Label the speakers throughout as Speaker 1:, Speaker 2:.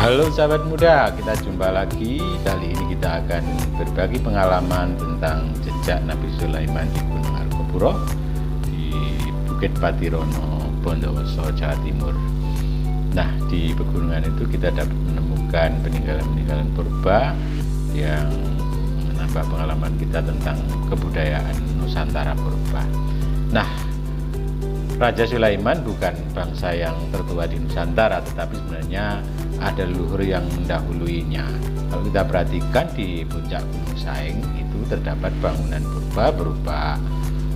Speaker 1: Halo sahabat muda, kita jumpa lagi. Kali ini kita akan berbagi pengalaman tentang jejak Nabi Sulaiman di Gunung Argopuro di Bukit Patirono, Bondowoso, Jawa Timur. Nah, di pegunungan itu kita dapat menemukan peninggalan-peninggalan purba yang menambah pengalaman kita tentang kebudayaan Nusantara purba. Nah, Raja Sulaiman bukan bangsa yang tertua di Nusantara, tetapi sebenarnya ada leluhur yang mendahuluinya. Kalau kita perhatikan di puncak Gunung Saeng itu terdapat bangunan purba berupa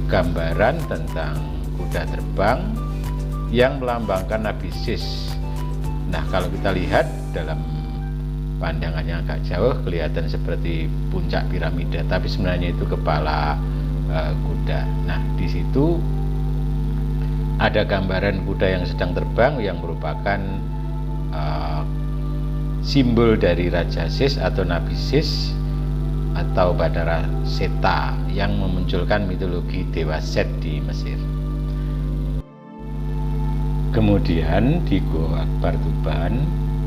Speaker 1: gambaran tentang kuda terbang yang melambangkan Nabi Sis. Nah, kalau kita lihat dalam pandangan yang agak jauh kelihatan seperti puncak piramida, tapi sebenarnya itu kepala kuda. Nah, di situ ada gambaran kuda yang sedang terbang yang merupakan simbol dari Raja Sis atau Nabi Sis atau Badara Seta yang memunculkan mitologi Dewa Set di Mesir. Kemudian di Goa Akbar Tuban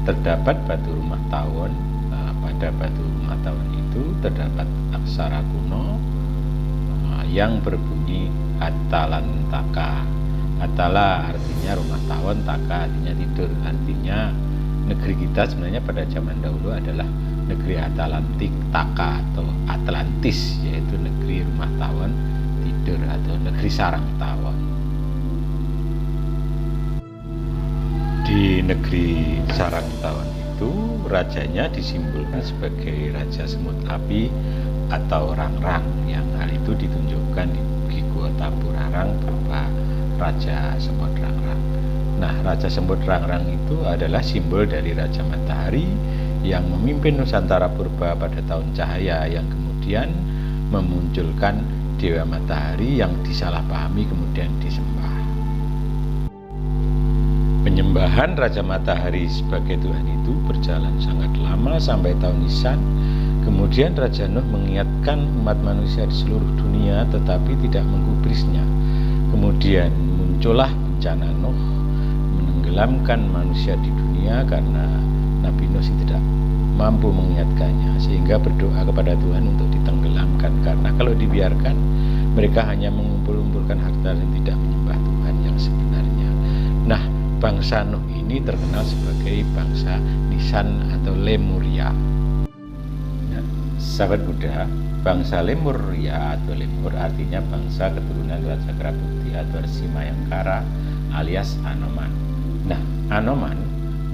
Speaker 1: terdapat batu rumah tawon. Pada batu rumah tawon itu terdapat aksara kuno yang berbunyi Atalantaka. Atala artinya rumah tawon, taka artinya tidur. Artinya negeri kita sebenarnya pada zaman dahulu adalah negeri Atalantik, taka atau Atlantis, yaitu negeri rumah tawon tidur atau negeri sarang tawon. Di negeri sarang tawon itu rajanya disimbolkan sebagai Raja Semut Api atau Rangrang, yang hal itu ditunjukkan di Gua Taburarang berupa Raja Semut Rangrang. Nah, Raja Semut Rangrang itu adalah simbol dari Raja Matahari yang memimpin Nusantara purba pada tahun cahaya, yang kemudian memunculkan Dewa Matahari yang disalahpahami kemudian disembah. Penyembahan Raja Matahari sebagai Tuhan itu berjalan sangat lama sampai tahun Nisan. Kemudian Raja Nuh mengingatkan umat manusia di seluruh dunia tetapi tidak menggubrisnya. Kemudian muncullah bencana Nuh menenggelamkan manusia di dunia karena Nabi Nuh tidak mampu mengingatkannya, sehingga berdoa kepada Tuhan untuk ditenggelamkan, karena kalau dibiarkan mereka hanya mengumpul-umpulkan harta dan tidak menyembah Tuhan yang sebenarnya. Nah, bangsa Nuh ini terkenal sebagai bangsa Nisan atau Lemuria. Nah, sahabat Buddha, bangsa Lemuria atau Lemur artinya bangsa keturunan Raja Kerabukti atau Resi Mayangkara alias Anoman. Nah, Anoman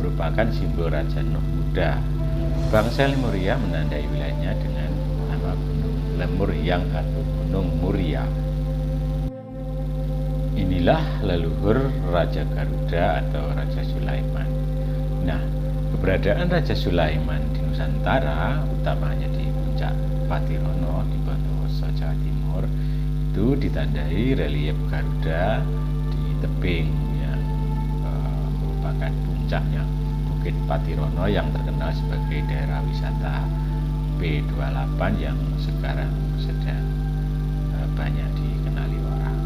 Speaker 1: merupakan simbol Raja Nuh muda. Bangsa Lemuria menandai wilayahnya dengan nama Gunung Lemuriang atau Gunung Muria. Inilah leluhur Raja Garuda atau Raja Sulaiman. Nah, keberadaan Raja Sulaiman di Nusantara, utamanya di puncak Patirono di Bondowoso, Jawa Timur, itu ditandai relief Garuda di tebing yang merupakan puncaknya Bukit Patirono yang terkenal sebagai daerah wisata P28 yang sekarang sedang banyak dikenali orang.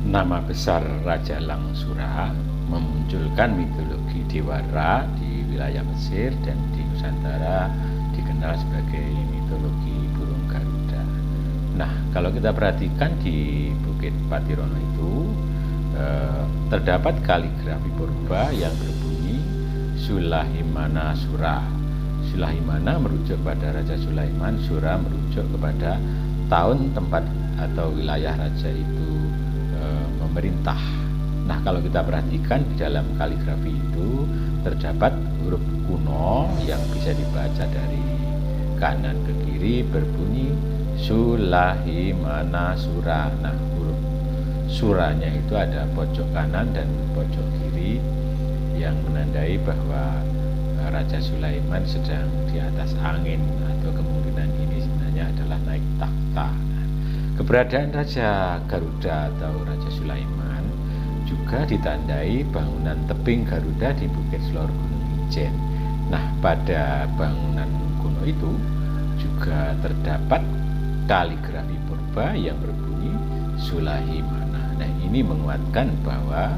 Speaker 1: Nama besar Raja Langsura memunculkan mitologi Dewa Ra di wilayah Mesir, dan di Nusantara dikenal sebagai mitologi burung Garuda. Nah, kalau kita perhatikan di Bukit Patirono itu terdapat kaligrafi purba yang berbunyi Sulahimana Sura. Sulahimana merujuk pada Raja Sulaiman, Sura merujuk kepada tahun, tempat atau wilayah raja itu memerintah. Nah, kalau kita perhatikan di dalam kaligrafi itu terdapat huruf kuno yang bisa dibaca dari kanan ke kiri berbunyi Sulahimana Sura. Nah, huruf suranya itu ada pojok kanan dan pojok kiri yang menandai bahwa Raja Sulaiman sedang di atas angin, atau kemungkinan ini sebenarnya adalah naik takhta. Nah, keberadaan Raja Garuda atau Raja Sulaiman juga ditandai bangunan tebing Garuda di Bukit Selor Gunung Ijen. Nah, pada bangunan kuno itu juga terdapat kaligrafi purba yang berbunyi Sulahimana. Nah, ini menguatkan bahwa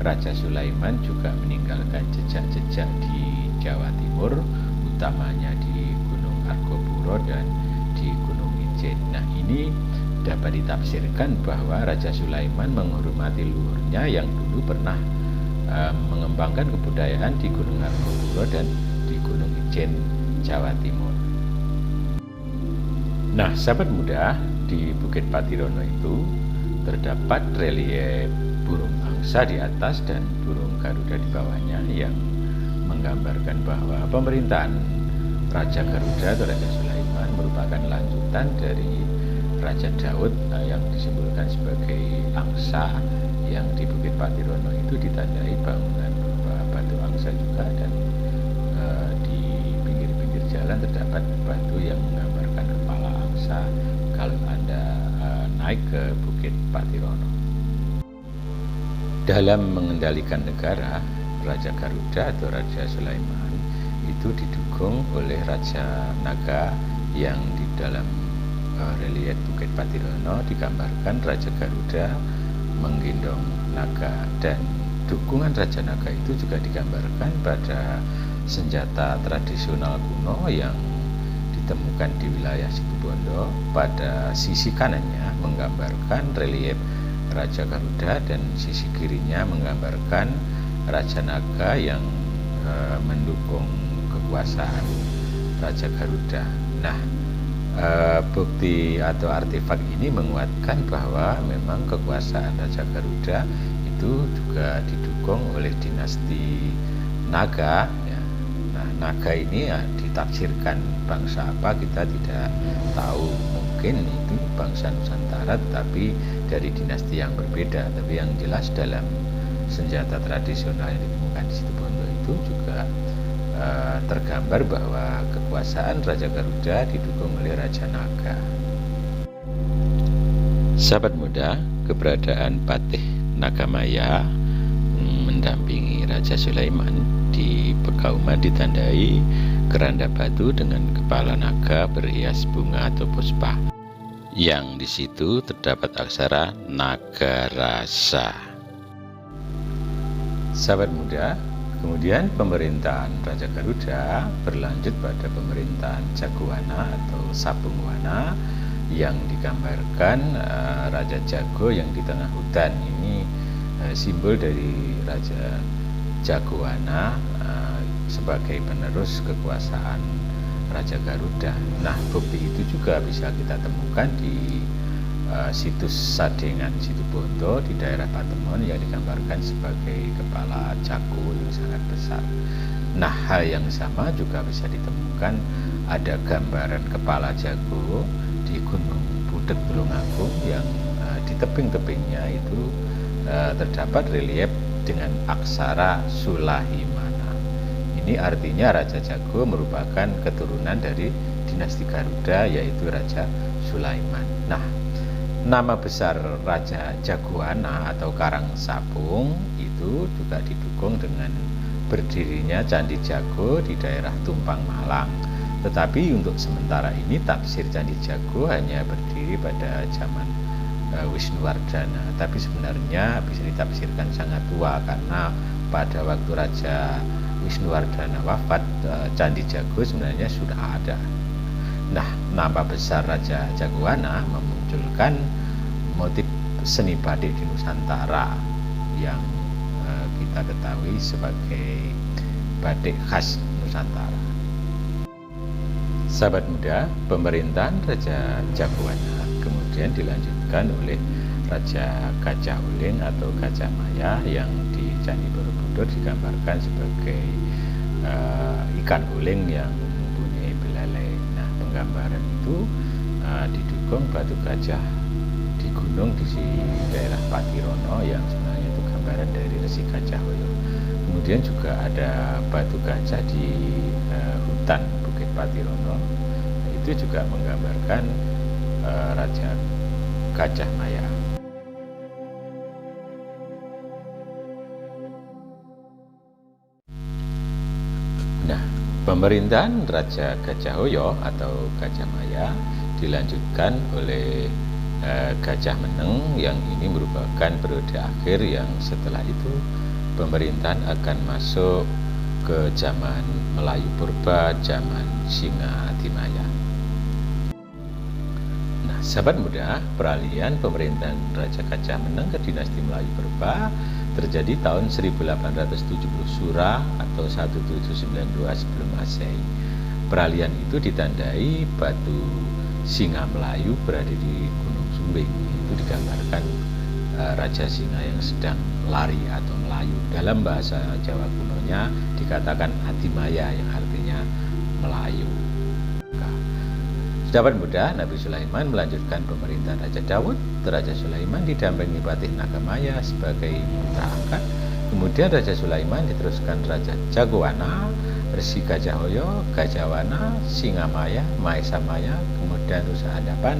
Speaker 1: Raja Sulaiman juga meninggalkan jejak-jejak di Jawa Timur, utamanya di Gunung Argopuro dan di Gunung Ijen. Nah, ini dapat ditafsirkan bahwa Raja Sulaiman menghormati leluhurnya yang dulu pernah mengembangkan kebudayaan di Gunung Argopuro dan di Gunung Ijen, Jawa Timur. Nah, sahabat muda, di Bukit Patirono itu terdapat relief burung angsa di atas dan burung garuda di bawahnya yang menggambarkan bahwa pemerintahan Raja Garuda atau Raja Sulaiman merupakan lanjutan dari Raja Daud yang disimbolkan sebagai angsa, yang di Bukit Patirono itu ditandai bangunan berupa batu angsa juga, dan di pinggir-pinggir jalan terdapat batu yang menggambarkan kepala angsa kalau Anda naik ke Bukit Patirono. Dalam mengendalikan negara, Raja Garuda atau Raja Sulaiman itu didukung oleh Raja Naga, yang di dalam relief Bukit Patirono digambarkan Raja Garuda menggendong naga, dan dukungan Raja Naga itu juga digambarkan pada senjata tradisional kuno yang ditemukan di wilayah Situbondo. Pada sisi kanannya menggambarkan relief Raja Garuda dan sisi kirinya menggambarkan Raja Naga yang mendukung kekuasaan Raja Garuda. Nah, bukti atau artefak ini menguatkan bahwa memang kekuasaan Raja Garuda itu juga didukung oleh dinasti Naga. Ya. Nah, Naga ini ya, ditafsirkan bangsa apa kita tidak tahu, mungkin itu bangsa Nusantara tapi dari dinasti yang berbeda. Tapi yang jelas dalam senjata tradisional yang ditemukan di Situbondo itu juga tergambar bahwa kekuasaan Raja Garuda didukung oleh Raja Naga. Sahabat muda, keberadaan Patih Nagamaya mendampingi Raja Sulaiman di Pekauman ditandai keranda batu dengan kepala naga berhias bunga atau puspa, yang di situ terdapat aksara Nagarasa. Sahabat muda, kemudian pemerintahan Raja Garuda berlanjut pada pemerintahan Jagowana atau Sapungwana, yang digambarkan Raja Jago yang di tengah hutan. Ini simbol dari Raja Jagowana sebagai penerus kekuasaan Raja Garuda. Nah, bukti itu juga bisa kita temukan di situs Sadengan Situbondo di daerah Patemon yang digambarkan sebagai kepala jago yang sangat besar. Nah, hal yang sama juga bisa ditemukan, ada gambaran kepala jago di Gunung Budet Tulungagung yang di tebing-tebingnya itu terdapat relief dengan aksara Sulahimana. Ini artinya Raja Jago merupakan keturunan dari dinasti Garuda, yaitu Raja Sulaiman. Nah, nama besar Raja Jagowana atau Karang Sapung itu juga didukung dengan berdirinya Candi Jago di daerah Tumpang Malang. Tetapi untuk sementara ini tafsir Candi Jago hanya berdiri pada zaman Wisnuwardana. Tapi sebenarnya bisa ditafsirkan sangat tua, karena pada waktu Raja Wisnuwardana wafat, Candi Jago sebenarnya sudah ada. Nah, nama besar Raja Jagowana memunculkan motif seni batik di Nusantara yang kita ketahui sebagai batik khas Nusantara. Sahabat muda, pemerintahan Raja Jagowana kemudian dilanjutkan oleh Raja Gajah Uling atau Gajah Maya, yang di Candi Borobudur digambarkan sebagai ikan uling yang mempunyai belalai. Nah, penggambaran itu didukung batu gajah di gunung di daerah Patirono yang sebenarnya itu gambaran dari Resi Gajah Hoyo. Kemudian juga ada batu gajah di hutan Bukit Patirono, itu juga menggambarkan Raja Gajah Maya. Nah, pemerintahan Raja Gajah Hoyo atau Gajah Maya dilanjutkan oleh Gajah Meneng, yang ini merupakan periode akhir yang setelah itu pemerintahan akan masuk ke zaman Melayu Purba, zaman Singa Adimaya. Nah, sahabat muda, peralihan pemerintahan Raja Gajah Meneng ke dinasti Melayu Purba terjadi tahun 1870 Sura atau 1792 sebelum Masehi. Peralihan itu ditandai batu singa Melayu berada di Gunung Sumbing. Itu digambarkan Raja Singa yang sedang lari atau melayu. Dalam bahasa Jawa kunonya dikatakan Adimaya yang artinya melayu. Sahabat muda, Nabi Sulaiman melanjutkan pemerintahan Raja Daud. Raja Sulaiman didampingi Patih Nagamaya sebagai putra angkat. Kemudian Raja Sulaiman diteruskan Raja Jagowana, Resi Gajahhoyo, Gajahwana, Singamaya, Mahesamaya, kemudian Rusa Hadapan,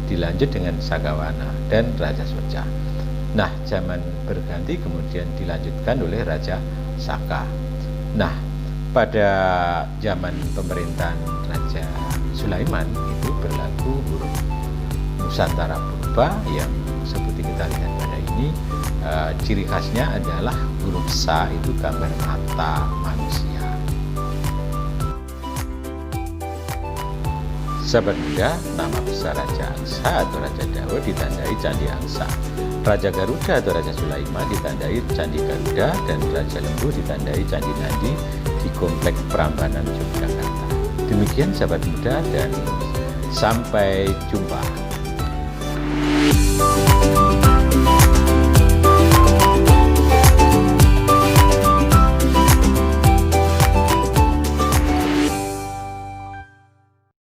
Speaker 1: dilanjut dengan Sagawana dan Raja Soja. Nah, zaman berganti kemudian dilanjutkan oleh Raja Saka. Nah, pada zaman pemerintahan Raja Sulaiman itu berlaku huruf Nusantara Purba yang seperti kita lihat pada ini. Ciri khasnya adalah huruf Sa itu gambar mata manusia. Sahabat muda, nama besar Raja Angsa atau Raja Daud ditandai Candi Angsa. Raja Garuda atau Raja Sulaiman ditandai Candi Garuda, dan Raja Lembu ditandai Candi Nandi di Komplek Prambanan Yogyakarta. Demikian sahabat muda, dan sampai jumpa.